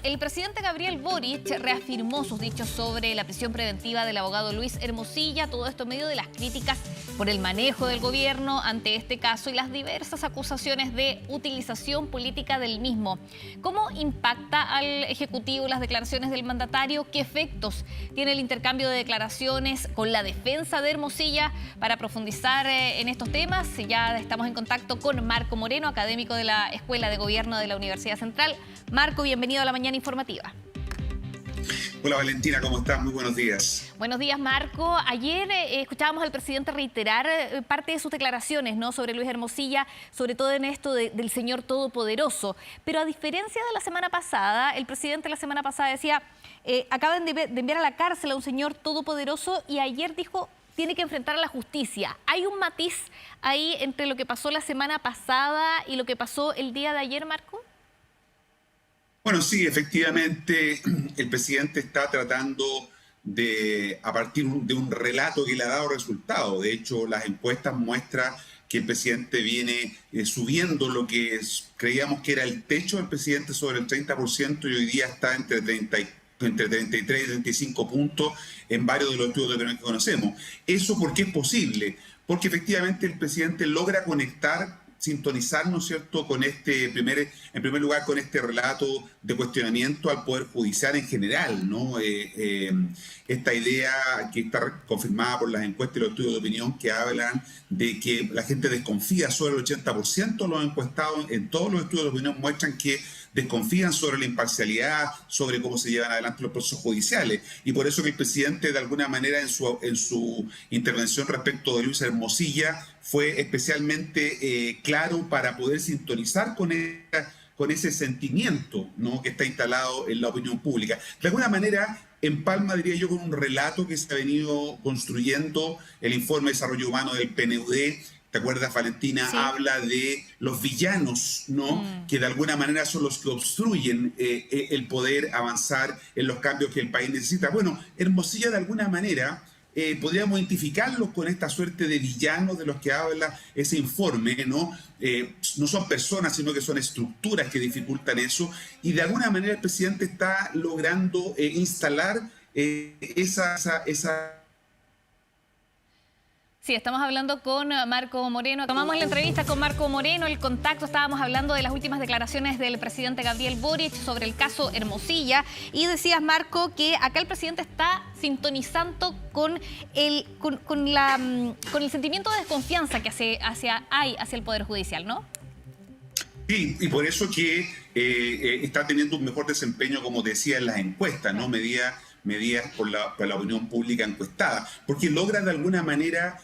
El presidente Gabriel Boric reafirmó sus dichos sobre la prisión preventiva del abogado Luis Hermosilla, todo esto en medio de las críticas por el manejo del gobierno ante este caso y las diversas acusaciones de utilización política del mismo. ¿Cómo impacta al Ejecutivo las declaraciones del mandatario? ¿Qué efectos tiene el intercambio de declaraciones con la defensa de Hermosilla? Para profundizar en estos temas, ya estamos en contacto con Marco Moreno, académico de la Escuela de Gobierno de la Universidad Central. Marco, bienvenido a la mañana informativa. Hola Valentina, ¿cómo estás? Muy buenos días. Buenos días, Marco. Ayer escuchábamos al presidente reiterar parte de sus declaraciones, ¿no?, sobre Luis Hermosilla, sobre todo en esto del señor todopoderoso. Pero a diferencia de la semana pasada, el presidente la semana pasada decía, acaban de enviar a la cárcel a un señor todopoderoso, y ayer dijo, tiene que enfrentar a la justicia. ¿Hay un matiz ahí entre lo que pasó la semana pasada y lo que pasó el día de ayer, Marco? Bueno, sí, efectivamente, el presidente está tratando de, a partir de un relato que le ha dado resultado. De hecho, las encuestas muestran que el presidente viene subiendo lo que creíamos que era el techo del presidente sobre el 30%, y hoy día está entre 33 y 35 puntos en varios de los estudios de opinión que conocemos. ¿Eso por qué es posible? Porque efectivamente el presidente logra sintonizar, ¿no es cierto?, con en primer lugar, con este relato de cuestionamiento al Poder Judicial en general, ¿no? Esta idea que está confirmada por las encuestas y los estudios de opinión que hablan de que la gente desconfía sobre el 80% de los encuestados en todos los estudios de opinión muestran que desconfían sobre la imparcialidad, sobre cómo se llevan adelante los procesos judiciales. Y por eso que el presidente, de alguna manera, en su intervención respecto de Luis Hermosilla, fue especialmente claro para poder sintonizar con ese sentimiento, ¿no?, que está instalado en la opinión pública. De alguna manera, empalma, diría yo, con un relato que se ha venido construyendo el informe de desarrollo humano del PNUD. ¿Te acuerdas, Valentina? Sí. Habla de los villanos, ¿no? Que de alguna manera son los que obstruyen el poder avanzar en los cambios que el país necesita. Bueno, Hermosilla, de alguna manera, podríamos identificarlos con esta suerte de villanos de los que habla ese informe, ¿no? No son personas, sino que son estructuras que dificultan eso. Y de alguna manera el presidente está logrando instalar esa. Sí, estamos hablando con Marco Moreno. Tomamos la entrevista con Marco Moreno, el contacto. Estábamos hablando de las últimas declaraciones del presidente Gabriel Boric sobre el caso Hermosilla. Y decías, Marco, que acá el presidente está sintonizando con el sentimiento de desconfianza que hay hacia el Poder Judicial, ¿no? Sí, y por eso que está teniendo un mejor desempeño, como decía, en las encuestas, ¿no? Medidas por la opinión pública encuestada, porque logra de alguna manera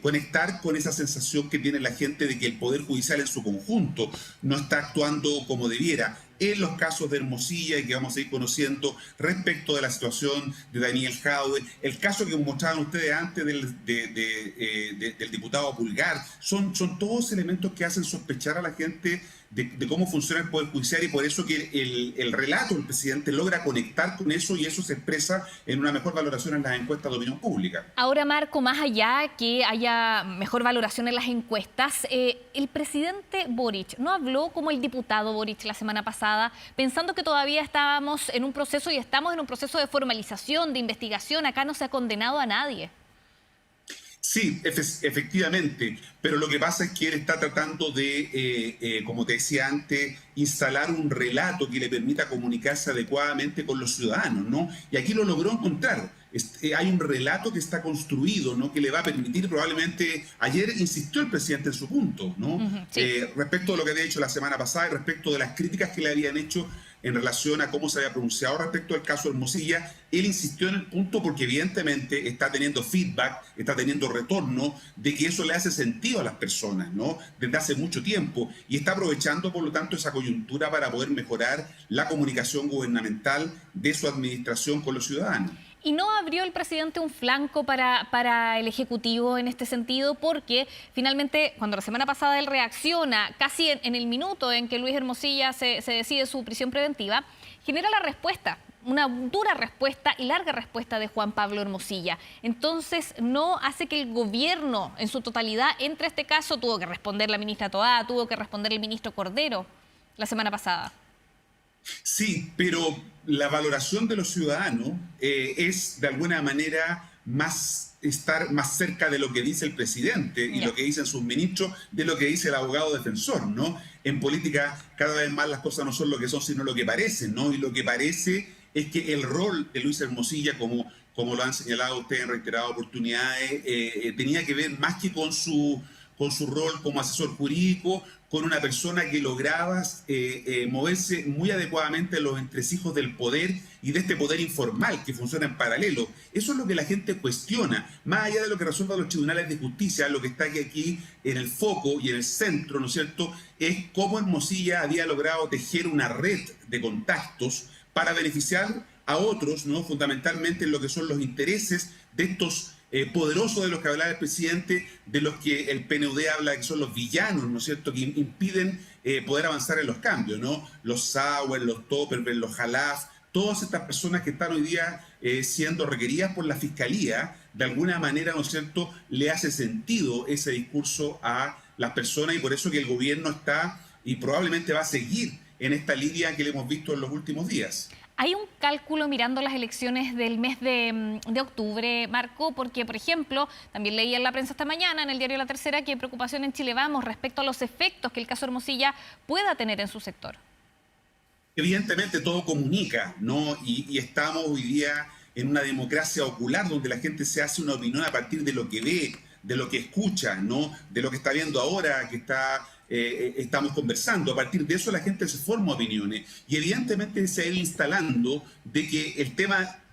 conectar con esa sensación que tiene la gente de que el Poder Judicial en su conjunto no está actuando como debiera. En los casos de Hermosilla, y que vamos a ir conociendo respecto de la situación de Daniel Jadwe, el caso que mostraban ustedes antes del diputado Pulgar, son todos elementos que hacen sospechar a la gente de cómo funciona el Poder Judicial, y por eso que el relato del presidente logra conectar con eso, y eso se expresa en una mejor valoración en las encuestas de opinión pública. Ahora, Marco, más allá que haya mejor valoración en las encuestas, el presidente Boric no habló como el diputado Boric la semana pasada, pensando que todavía estábamos en un proceso y estamos en un proceso de formalización, de investigación. Acá no se ha condenado a nadie. Sí, efectivamente, pero lo que pasa es que él está tratando de, como te decía antes, instalar un relato que le permita comunicarse adecuadamente con los ciudadanos, ¿no? Y aquí lo logró encontrar. Hay un relato que está construido, ¿no?, que le va a permitir probablemente. Ayer insistió el presidente en su punto, ¿no? Sí. Respecto de lo que había dicho la semana pasada y respecto de las críticas que le habían hecho en relación a cómo se había pronunciado respecto al caso Hermosilla, él insistió en el punto porque evidentemente está teniendo feedback, está teniendo retorno de que eso le hace sentido a las personas, ¿no?, desde hace mucho tiempo, y está aprovechando, por lo tanto, esa coyuntura para poder mejorar la comunicación gubernamental de su administración con los ciudadanos. ¿Y no abrió el presidente un flanco para el Ejecutivo en este sentido? Porque finalmente, cuando la semana pasada él reacciona casi en el minuto en que Luis Hermosilla se decide su prisión preventiva, genera la respuesta, una dura respuesta y larga respuesta de Juan Pablo Hermosilla. Entonces, no hace que el gobierno en su totalidad entre a este caso. Tuvo que responder la ministra Toá, tuvo que responder el ministro Cordero la semana pasada. Sí, pero la valoración de los ciudadanos es de alguna manera estar más cerca de lo que dice el presidente y Ya. lo que dicen sus ministros, de lo que dice el abogado defensor, ¿no? En política cada vez más las cosas no son lo que son, sino lo que parecen, ¿no? Y lo que parece es que el rol de Luis Hermosilla, como lo han señalado ustedes en reiteradas oportunidades, tenía que ver más que con su rol como asesor jurídico, con una persona que lograba moverse muy adecuadamente en los entresijos del poder y de este poder informal que funciona en paralelo. Eso es lo que la gente cuestiona, más allá de lo que resuelvan los tribunales de justicia. Lo que está aquí en el foco y en el centro, ¿no es cierto?, es cómo Hermosilla había logrado tejer una red de contactos para beneficiar a otros, ¿no?, fundamentalmente en lo que son los intereses de estos poderosos de los que hablaba el presidente, de los que el PNUD habla que son los villanos, ¿no es cierto?, que impiden poder avanzar en los cambios, ¿no? Los Sauer, los Topperberg, los Jalaf, todas estas personas que están hoy día siendo requeridas por la Fiscalía, de alguna manera, ¿no es cierto?, le hace sentido ese discurso a las personas, y por eso que el gobierno está y probablemente va a seguir en esta línea que le hemos visto en los últimos días. Hay un cálculo mirando las elecciones del mes de octubre, Marco, porque, por ejemplo, también leí en la prensa esta mañana, en el diario La Tercera, que hay preocupación en Chile Vamos respecto a los efectos que el caso Hermosilla pueda tener en su sector. Evidentemente todo comunica, ¿no? Y estamos hoy día en una democracia ocular donde la gente se hace una opinión a partir de lo que ve, de lo que escucha, ¿no? De lo que está viendo ahora, estamos conversando. A partir de eso la gente se forma opiniones. Y evidentemente se ha ido instalando de que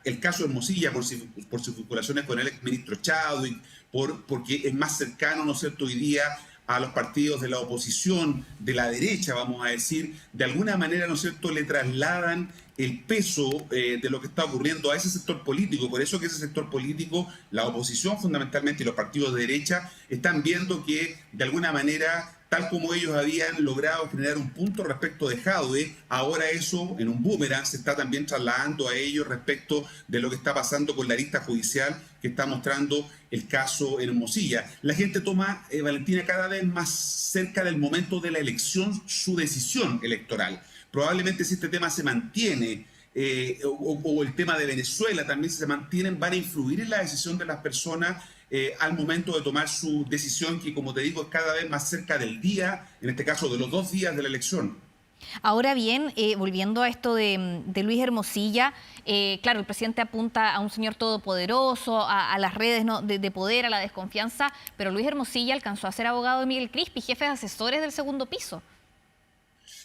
el caso Hermosilla, por sus vinculaciones con el exministro Chadwick, porque es más cercano, ¿no es cierto?, hoy día a los partidos de la oposición, de la derecha, vamos a decir, de alguna manera, ¿no es cierto?, le trasladan el peso de lo que está ocurriendo a ese sector político. Por eso que ese sector político, la oposición fundamentalmente y los partidos de derecha, están viendo que de alguna manera, tal como ellos habían logrado generar un punto respecto de Jadwe, ahora eso en un boomerang se está también trasladando a ellos respecto de lo que está pasando con la lista judicial que está mostrando el caso Hermosilla. La gente toma, Valentina, cada vez más cerca del momento de la elección su decisión electoral. Probablemente si este tema se mantiene, o el tema de Venezuela también se mantienen, van a influir en la decisión de las personas al momento de tomar su decisión, que, como te digo, es cada vez más cerca del día, en este caso de los 2 días de la elección. Ahora bien, volviendo a esto de Luis Hermosilla, claro, el presidente apunta a un señor todopoderoso, a las redes, ¿no?, de poder, a la desconfianza, pero Luis Hermosilla alcanzó a ser abogado de Miguel Crispi, jefe de asesores del Segundo Piso.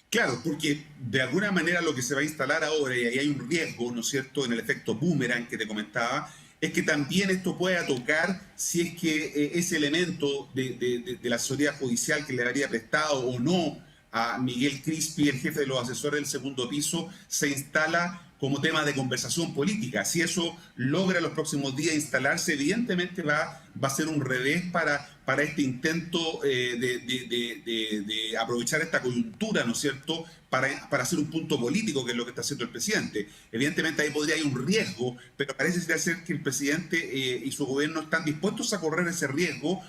Claro, porque de alguna manera lo que se va a instalar ahora, y ahí hay un riesgo, ¿no es cierto?, en el efecto boomerang que te comentaba, es que también esto pueda tocar si es que ese elemento de la asesoría judicial que le habría prestado o no a Miguel Crispi, el jefe de los asesores del Segundo Piso, se instala como tema de conversación política. Si eso logra en los próximos días instalarse, evidentemente va a ser un revés para este intento de aprovechar esta coyuntura, ¿no es cierto?, para hacer un punto político, que es lo que está haciendo el presidente. Evidentemente ahí podría haber un riesgo, pero parece ser que el presidente y su gobierno están dispuestos a correr ese riesgo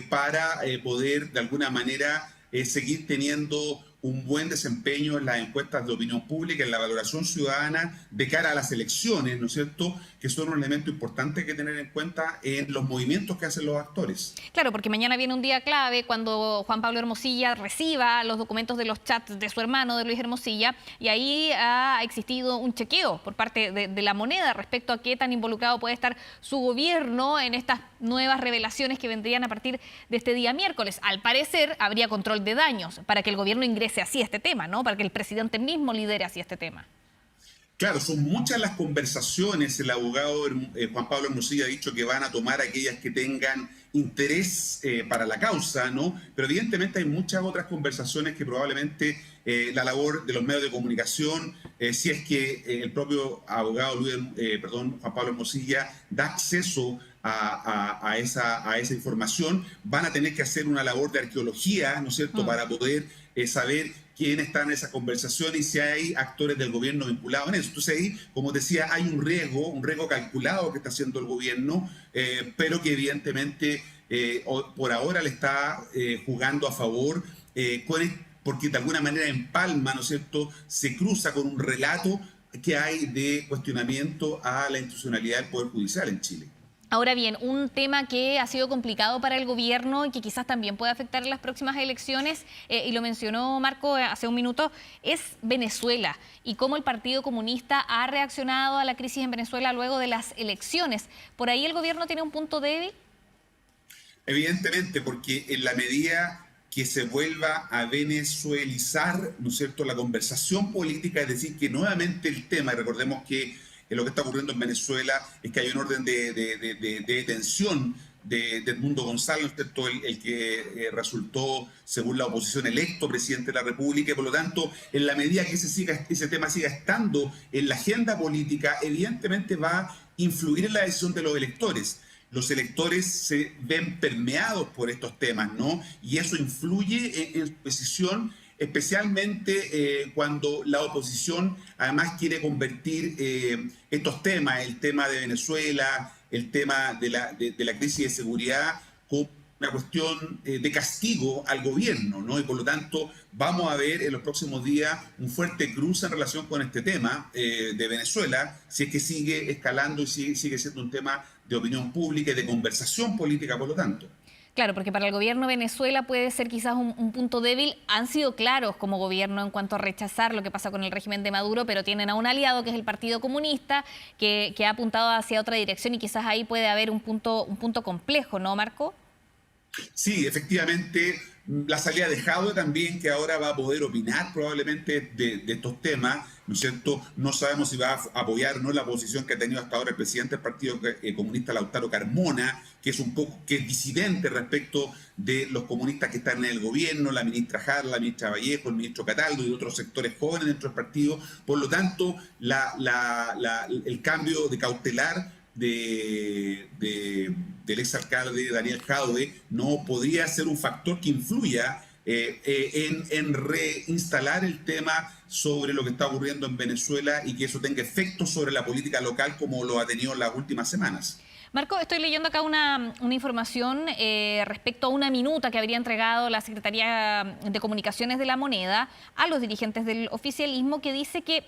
para poder de alguna manera seguir teniendo un buen desempeño en las encuestas de opinión pública, en la valoración ciudadana de cara a las elecciones, ¿no es cierto?, que son un elemento importante que tener en cuenta en los movimientos que hacen los actores. Claro, porque mañana viene un día clave cuando Juan Pablo Hermosilla reciba los documentos de los chats de su hermano, de Luis Hermosilla, y ahí ha existido un chequeo por parte de la Moneda respecto a qué tan involucrado puede estar su gobierno en estas nuevas revelaciones que vendrían a partir de este día miércoles. Al parecer, habría control de daños para que el gobierno ingrese así este tema, ¿no?, para que el presidente mismo lidere así este tema. Claro, son muchas las conversaciones. El abogado Juan Pablo Hermosilla ha dicho que van a tomar aquellas que tengan interés para la causa, ¿no? Pero evidentemente hay muchas otras conversaciones que probablemente la labor de los medios de comunicación, si es que el propio abogado Juan Pablo Hermosilla da acceso a esa información, van a tener que hacer una labor de arqueología, ¿no es cierto?, para poder saber quién está en esa conversación y si hay actores del gobierno vinculados en eso. Entonces ahí, como decía, hay un riesgo calculado que está haciendo el gobierno, pero que evidentemente por ahora le está jugando a favor porque de alguna manera empalma, ¿no es cierto?, se cruza con un relato que hay de cuestionamiento a la institucionalidad del Poder Judicial en Chile. Ahora bien, un tema que ha sido complicado para el gobierno y que quizás también puede afectar en las próximas elecciones, y lo mencionó Marco hace un minuto, es Venezuela y cómo el Partido Comunista ha reaccionado a la crisis en Venezuela luego de las elecciones. ¿Por ahí el gobierno tiene un punto débil? Evidentemente, porque en la medida que se vuelva a venezuelizar, ¿no es cierto?, la conversación política, es decir, que nuevamente el tema, y recordemos que lo que está ocurriendo en Venezuela es que hay un orden de detención de Edmundo González, ¿no es cierto?, el que resultó, según la oposición, electo presidente de la República, y por lo tanto, en la medida que ese tema siga estando en la agenda política, evidentemente va a influir en la decisión de los electores. Los electores se ven permeados por estos temas, ¿no? Y eso influye en su decisión, especialmente cuando la oposición además quiere convertir estos temas, el tema de Venezuela, el tema de la crisis de seguridad, como una cuestión de castigo al gobierno, ¿no? Y por lo tanto vamos a ver en los próximos días un fuerte cruce en relación con este tema de Venezuela, si es que sigue escalando y sigue siendo un tema de opinión pública y de conversación política, por lo tanto. Claro, porque para el gobierno de Venezuela puede ser quizás un punto débil. Han sido claros como gobierno en cuanto a rechazar lo que pasa con el régimen de Maduro, pero tienen a un aliado que es el Partido Comunista, que ha apuntado hacia otra dirección y quizás ahí puede haber un punto complejo, ¿no, Marco? Sí, efectivamente, la salida de Jadwe también, que ahora va a poder opinar probablemente de estos temas, ¿no es cierto? No sabemos si va a apoyar o no la posición que ha tenido hasta ahora el presidente del Partido Comunista, Lautaro Carmona, que es es disidente respecto de los comunistas que están en el gobierno, la ministra Jara, la ministra Vallejo, el ministro Cataldo y otros sectores jóvenes dentro del partido. Por lo tanto, el cambio de cautelar del exalcalde Daniel Jadwe no podría ser un factor que influya en reinstalar el tema sobre lo que está ocurriendo en Venezuela y que eso tenga efectos sobre la política local como lo ha tenido en las últimas semanas. Marco, estoy leyendo acá una información respecto a una minuta que habría entregado la Secretaría de Comunicaciones de la Moneda a los dirigentes del oficialismo, que dice que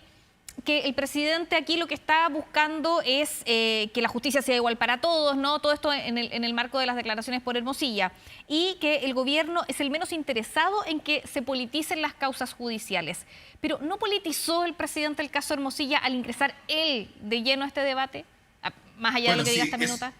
el presidente aquí lo que está buscando es que la justicia sea igual para todos, ¿no? Todo esto en el marco de las declaraciones por Hermosilla, y que el gobierno es el menos interesado en que se politicen las causas judiciales. Pero ¿no politizó el presidente el caso Hermosilla al ingresar él de lleno a este debate? Más allá de lo que diga esta minuta.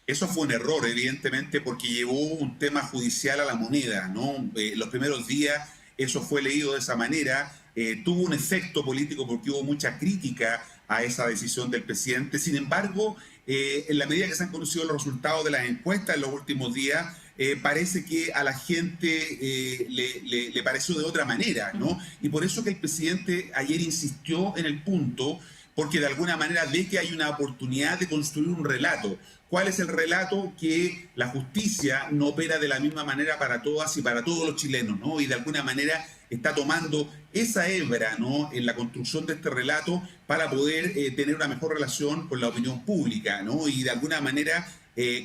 Eso fue un error, evidentemente, porque llevó un tema judicial a la moneda, ¿no? Los primeros días eso fue leído de esa manera. Tuvo un efecto político porque hubo mucha crítica a esa decisión del presidente. Sin embargo, en la medida que se han conocido los resultados de las encuestas en los últimos días, parece que a la gente le pareció de otra manera, ¿no? Y por eso que el presidente ayer insistió en el punto, porque de alguna manera ve que hay una oportunidad de construir un relato. ¿Cuál es el relato? Que la justicia no opera de la misma manera para todas y para todos los chilenos, ¿no? Y de alguna manera está tomando esa hebra, ¿no?, en la construcción de este relato para poder tener una mejor relación con la opinión pública, ¿no? Y de alguna manera,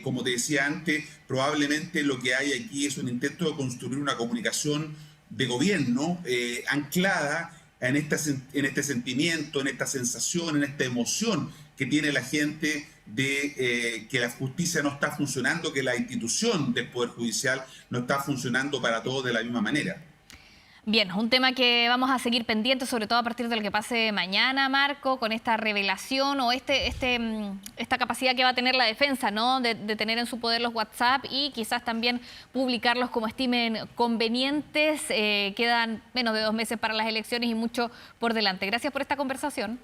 como te decía antes, probablemente lo que hay aquí es un intento de construir una comunicación de gobierno anclada en este sentimiento, en esta sensación, en esta emoción que tiene la gente de que la justicia no está funcionando, que la institución del Poder Judicial no está funcionando para todos de la misma manera. Bien, un tema que vamos a seguir pendientes, sobre todo a partir de lo que pase mañana, Marco, con esta revelación o esta capacidad que va a tener la defensa, ¿no?, de tener en su poder los WhatsApp y quizás también publicarlos como estimen convenientes. Quedan menos de 2 meses para las elecciones y mucho por delante. Gracias por esta conversación.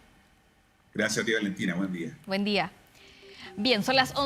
Gracias a ti, Valentina. Buen día. Buen día. Bien, son las 11.